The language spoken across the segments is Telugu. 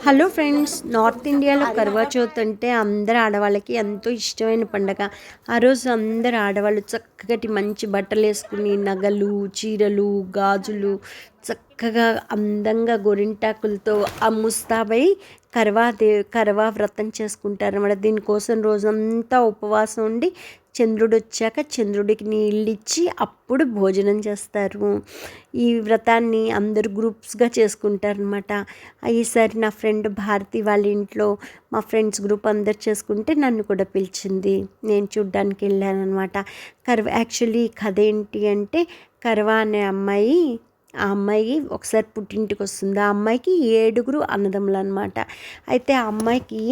హలో ఫ్రెండ్స్, నార్త్ ఇండియాలో కర్వా చౌత్ అంటే అందరు ఆడవాళ్ళకి ఎంతో ఇష్టమైన పండగ. ఆ రోజు అందరు ఆడవాళ్ళు చక్కటి మంచి బట్టలు వేసుకుని నగలు, చీరలు, గాజులు చక్కగా అందంగా గోరింటాకులతో ఆ ముస్తాబై కర్వా వ్రతం చేసుకుంటారు అన్నమాట. దీనికోసం రోజంతా ఉపవాసం ఉండి చంద్రుడు వచ్చాక చంద్రుడికి నీళ్ళు ఇచ్చి అప్పుడు భోజనం చేస్తారు. ఈ వ్రతాన్ని అందరు గ్రూప్స్గా చేసుకుంటారనమాట. ఈసారి నా ఫ్రెండ్ భారతి వాళ్ళ ఇంట్లో మా ఫ్రెండ్స్ గ్రూప్ అందరు చేసుకుంటే నన్ను కూడా పిలిచింది. నేను చూడ్డానికి వెళ్ళాను అనమాట. యాక్చువల్లీ కథ ఏంటి అంటే, కర్వా అనే అమ్మాయి, ఆ అమ్మాయి ఒకసారి పుట్టింటికి వస్తుంది. ఆ అమ్మాయికి 7 అన్నదమ్ములు అనమాట. అయితే ఆ అమ్మాయికి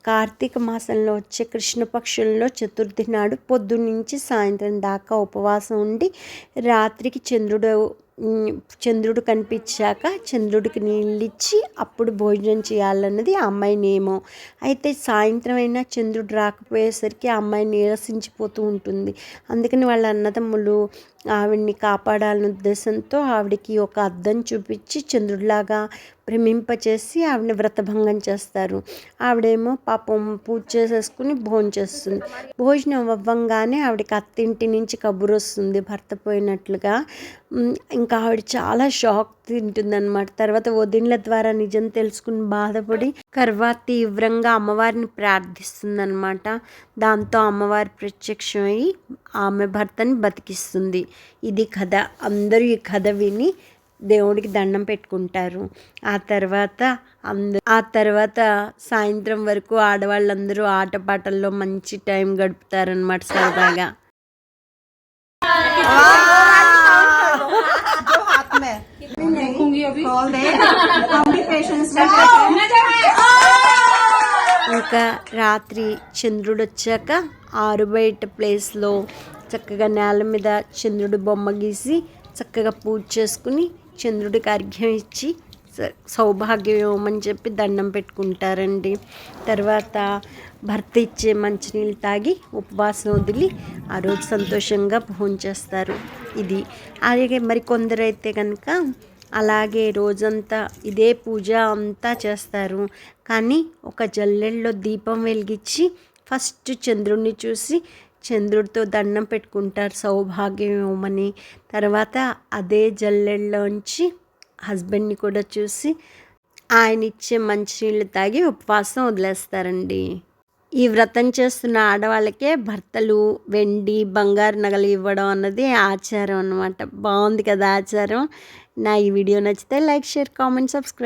కార్తీక మాసంలో వచ్చే కృష్ణపక్షంలో చతుర్థి నాడు పొద్దున్నుంచి సాయంత్రం దాకా ఉపవాసం ఉండి రాత్రికి చంద్రుడు కనిపించాక చంద్రుడికి నీళ్ళిచ్చి అప్పుడు భోజనం చేయాలన్నది ఆ అమ్మాయి నియమం. అయితే సాయంత్రం అయినా చంద్రుడు రాకపోయేసరికి ఆ అమ్మాయి నీరసించిపోతూ ఉంటుంది. అందుకని వాళ్ళ అన్నదమ్ములు ఆవిడ్ని కాపాడాలనే ఉద్దేశంతో ఆవిడికి ఒక అద్దం చూపించి చంద్రుడిలాగా భ్రమింపచేసి ఆవిడని వ్రతభంగం చేస్తారు. ఆవిడేమో పాపం పూజ చేసేసుకుని భోజనం చేస్తుంది. భోజనం అవ్వంగానే ఆవిడకి అత్తింటి నుంచి కబురు వస్తుంది భర్త పోయినట్లుగా. ఇంకా ఆవిడ చాలా షాక్ తింటుందన్నమాట. తర్వాత వదినల ద్వారా నిజం తెలుసుకుని బాధపడి కర్వా తీవ్రంగా అమ్మవారిని ప్రార్థిస్తుందన్నమాట. దాంతో అమ్మవారి ప్రత్యక్షమై ఆమె భర్తని బతికిస్తుంది. ఇది కథ. అందరూ ఈ కథ విని దేవుడికి దండం పెట్టుకుంటారు. ఆ తర్వాత సాయంత్రం వరకు ఆడవాళ్ళందరూ ఆటపాటల్లో మంచి టైం గడుపుతారనమాట సరదాగా. ఇంకా రాత్రి చంద్రుడు వచ్చాక ఆరుబయట ప్లేస్లో చక్కగా నేల మీద చంద్రుడి బొమ్మ గీసి చక్కగా పూజ చేసుకుని చంద్రుడికి అర్ఘ్యం ఇచ్చి సౌభాగ్యం ఇవ్వమని చెప్పి దండం పెట్టుకుంటారండి. తర్వాత భర్త ఇచ్చే మంచినీళ్ళు తాగి ఉపవాసం వదిలి ఆ రోజు సంతోషంగా భోంచేస్తారు. ఇది అలాగే మరి కొందరైతే కనుక అలాగే రోజంతా ఇదే పూజ అంతా చేస్తారు. కానీ ఒక జల్లెల్లో దీపం వెలిగించి ఫస్ట్ చంద్రుడిని చూసి చంద్రుడితో దండం పెట్టుకుంటారు సౌభాగ్యం ఇవ్వమని. తర్వాత అదే జల్లెల్లోంచి హస్బెండ్ని కూడా చూసి ఆయన ఇచ్చే మంచినీళ్ళు తాగి ఉపవాసం వదిలేస్తారండి. ఈ వ్రతం చేస్తున్న ఆడవాళ్ళకే భర్తలు వెండి, బంగారు నగలు ఇవ్వడం అన్నది ఆచారం అన్నమాట. బాగుంది కదా ఆచారం. నా ఈ వీడియో నచ్చితే లైక్, షేర్, కామెంట్, సబ్స్క్రైబ్.